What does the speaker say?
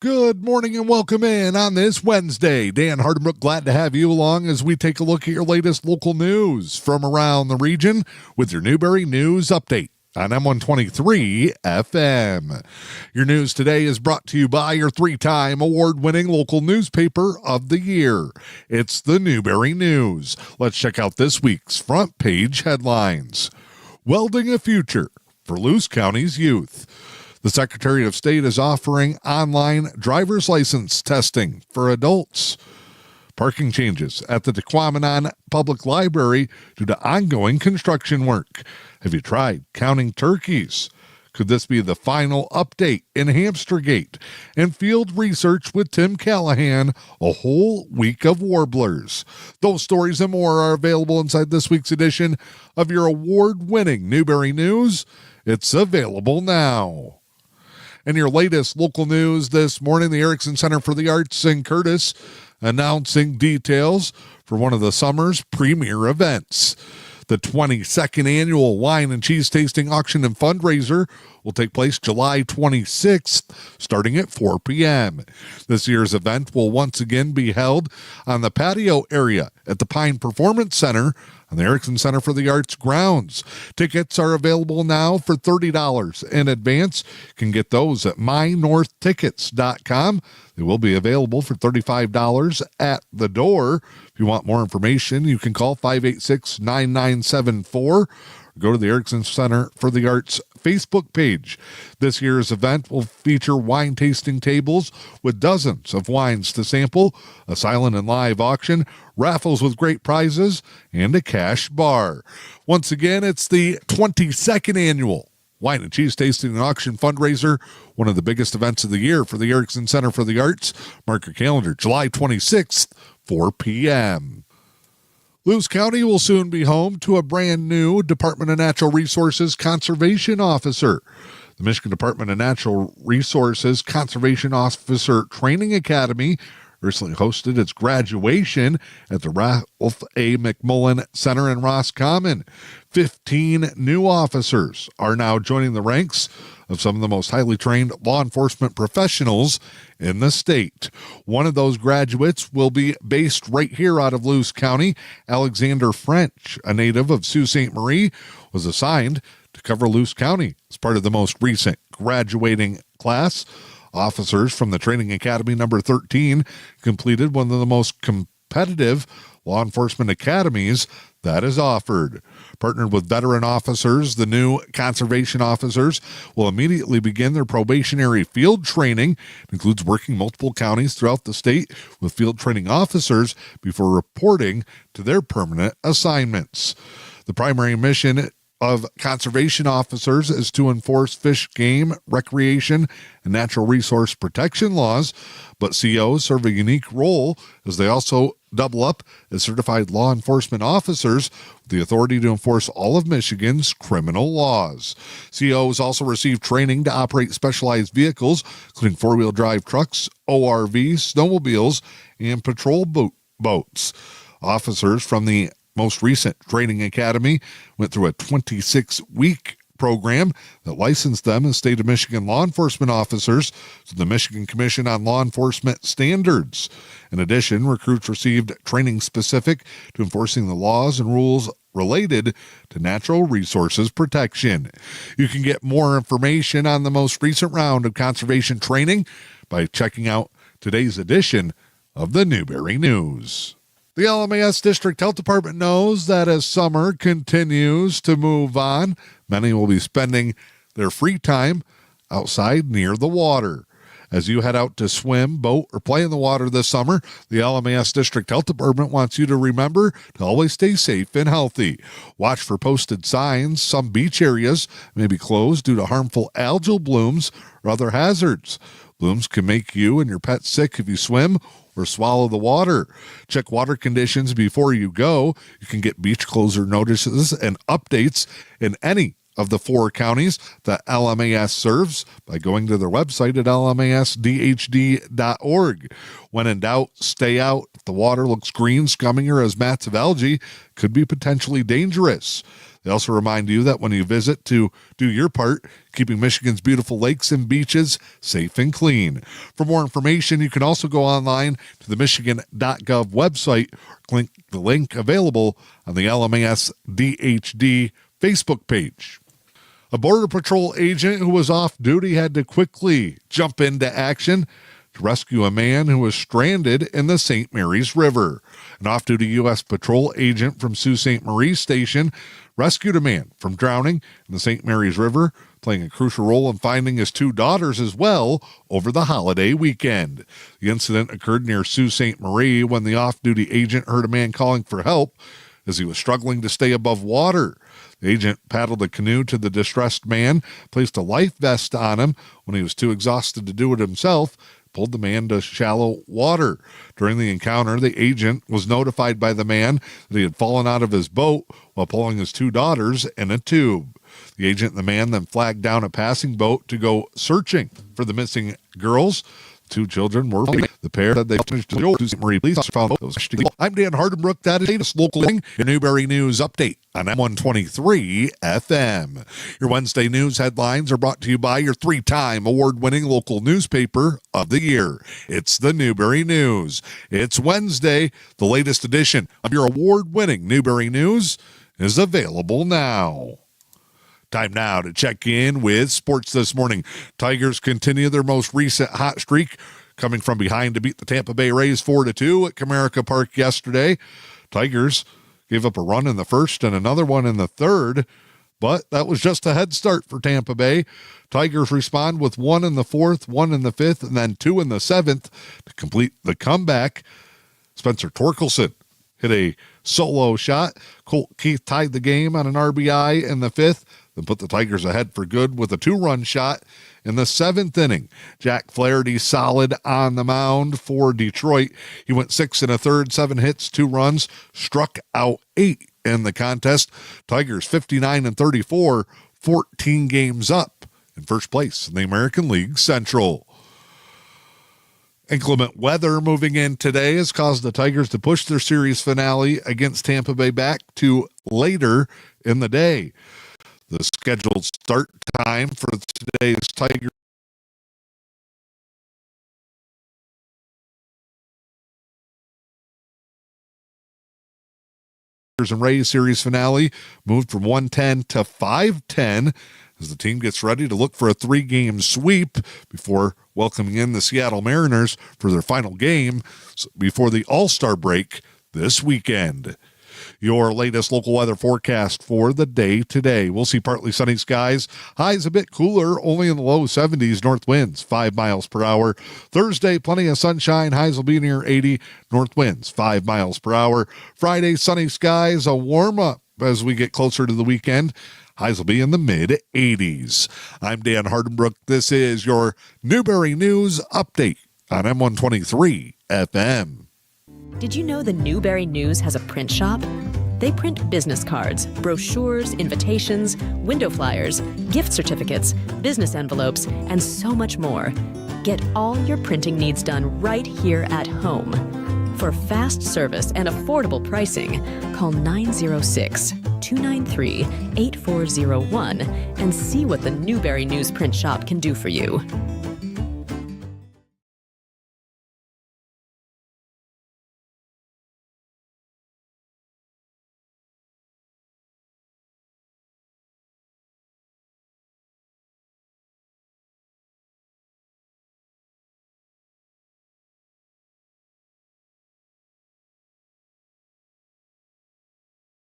Good morning and welcome in on this Wednesday. Dan Hardenbrook, glad to have you along as we take a look at your latest local news from around the region with your Newberry News Update on M123 FM. Your news today is brought to you by your three-time award-winning local newspaper of the year. It's the Newberry News. Let's check out this week's front page headlines. Welding a future for Luce County's youth. The Secretary of State is offering online driver's license testing for adults. Parking changes at the Tequamanon Public Library due to ongoing construction work. Have you tried counting turkeys? Could this be the final update in Hamstergate? And field research with Tim Callahan, a whole week of warblers. Those stories and more are available inside this week's edition of your award-winning Newberry News. It's available now. And your latest local news this morning, the Erickson Center for the Arts in Curtis announcing details for one of the summer's premier events. The 22nd annual wine and cheese tasting auction and fundraiser will take place July 26th, starting at 4 p.m. This year's event will once again be held on the patio area at the Pine Performance Center on the Erickson Center for the Arts grounds. Tickets are available now for $30 in advance. You can get those at mynorthtickets.com. They will be available for $35 at the door. If you want more information, you can call 586-9974 or go to the Erickson Center for the Arts Facebook page. This year's event will feature wine tasting tables with dozens of wines to sample, a silent and live auction, raffles with great prizes, and a cash bar. Once again, it's the 22nd annual Wine and Cheese Tasting and Auction Fundraiser, one of the biggest events of the year for the Erickson Center for the Arts. Mark your calendar, July 26th, 4 p.m. Luce County will soon be home to a brand new Department of Natural Resources Conservation Officer. The Michigan Department of Natural Resources Conservation Officer Training Academy recently hosted its graduation at the Ralph A. McMullen Center in Roscommon. 15 new officers are now joining the ranks of some of the most highly trained law enforcement professionals in the state. One of those graduates will be based right here out of Luce County. Alexander French, a native of Sault Ste. Marie, was assigned to cover Luce County as part of the most recent graduating class. Officers from the Training Academy number 13 completed one of the most competitive law enforcement academies that is offered. Partnered with veteran officers, the new conservation officers will immediately begin their probationary field training. It includes working multiple counties throughout the state with field training officers before reporting to their permanent assignments. The primary mission of conservation officers is to enforce fish, game, recreation, and natural resource protection laws, but COs serve a unique role as they also double up as certified law enforcement officers with the authority to enforce all of Michigan's criminal laws. COs also receive training to operate specialized vehicles, including four-wheel drive trucks, ORVs, snowmobiles, and patrol boats. Officers from the most recent training academy went through a 26-week program that licensed them as state of Michigan law enforcement officers to the Michigan Commission on Law Enforcement Standards. In addition, recruits received training specific to enforcing the laws and rules related to natural resources protection. You can get more information on the most recent round of conservation training by checking out today's edition of the Newberry News. The LMAS District Health Department knows that as summer continues to move on, many will be spending their free time outside near the water. As you head out to swim, boat, or play in the water this summer, the LMAS District Health Department wants you to remember to always stay safe and healthy. Watch for posted signs. Some beach areas may be closed due to harmful algal blooms or other hazards. Blooms can make you and your pet sick if you swim or swallow the water. Check water conditions before you go. You can get beach closure notices and updates in any of the 4 counties that LMAS serves by going to their website at lmasdhd.org. When in doubt, stay out. If the water looks green, scummy, or has mats of algae, it could be potentially dangerous. They also remind you that when you visit to do your part, keeping Michigan's beautiful lakes and beaches safe and clean. For more information, you can also go online to the Michigan.gov website or click the link available on the LMAS DHD Facebook page. A Border Patrol agent who was off duty had to quickly jump into action to rescue a man who was stranded in the St. Mary's River. An off-duty U.S. Patrol agent from Sault Ste. Marie Station rescued a man from drowning in the St. Mary's River, playing a crucial role in finding his two daughters as well over the holiday weekend. The incident occurred near Sault Ste. Marie when the off-duty agent heard a man calling for help as he was struggling to stay above water. The agent paddled a canoe to the distressed man, placed a life vest on him when he was too exhausted to do it himself, pulled the man to shallow water. During the encounter, the agent was notified by the man that he had fallen out of his boat while pulling his two daughters in a tube. The agent and the man then flagged down a passing boat to go searching for the missing girls. Two children were the pair that they finished to the Marie Police found those. I'm Dan Hardenbrook. That is latest local Newberry News Update on M123 FM. Your Wednesday news headlines are brought to you by your 3-time award-winning local newspaper of the year. It's the Newberry News. It's Wednesday. The latest edition of your award-winning Newberry News is available now. Time now to check in with sports this morning. Tigers continue their most recent hot streak, coming from behind to beat the Tampa Bay Rays 4-2 at Comerica Park yesterday. Tigers gave up a run in the first and another one in the third, but that was just a head start for Tampa Bay. Tigers respond with 1 in the fourth, 1 in the fifth, and then 2 in the seventh to complete the comeback. Spencer Torkelson hit a solo shot. Colt Keith tied the game on an RBI in the fifth, then put the Tigers ahead for good with a 2-run shot in the seventh inning. Jack Flaherty solid on the mound for Detroit. He went 6 1/3, 7 hits, 2 runs, struck out 8 in the contest. Tigers 59-34, 14 games up in first place in the American League Central. Inclement weather moving in today has caused the Tigers to push their series finale against Tampa Bay back to later in the day. The scheduled start time for today's Tigers and Rays series finale moved from 1:10 to 5:10 as the team gets ready to look for a 3-game sweep before welcoming in the Seattle Mariners for their final game before the All-Star break this weekend. Your latest local weather forecast for the day today. We'll see partly sunny skies. Highs a bit cooler, only in the low 70s. North winds 5 miles per hour. Thursday, plenty of sunshine. Highs will be near 80. North winds 5 miles per hour. Friday, sunny skies. A warm up as we get closer to the weekend. Highs will be in the mid-80s. I'm Dan Hardenbrook. This is your Newberry News Update on M123 FM. Did you know the Newberry News has a print shop? They print business cards, brochures, invitations, window flyers, gift certificates, business envelopes, and so much more. Get all your printing needs done right here at home. For fast service and affordable pricing, call 906-293-8401 and see what the Newberry News Print Shop can do for you.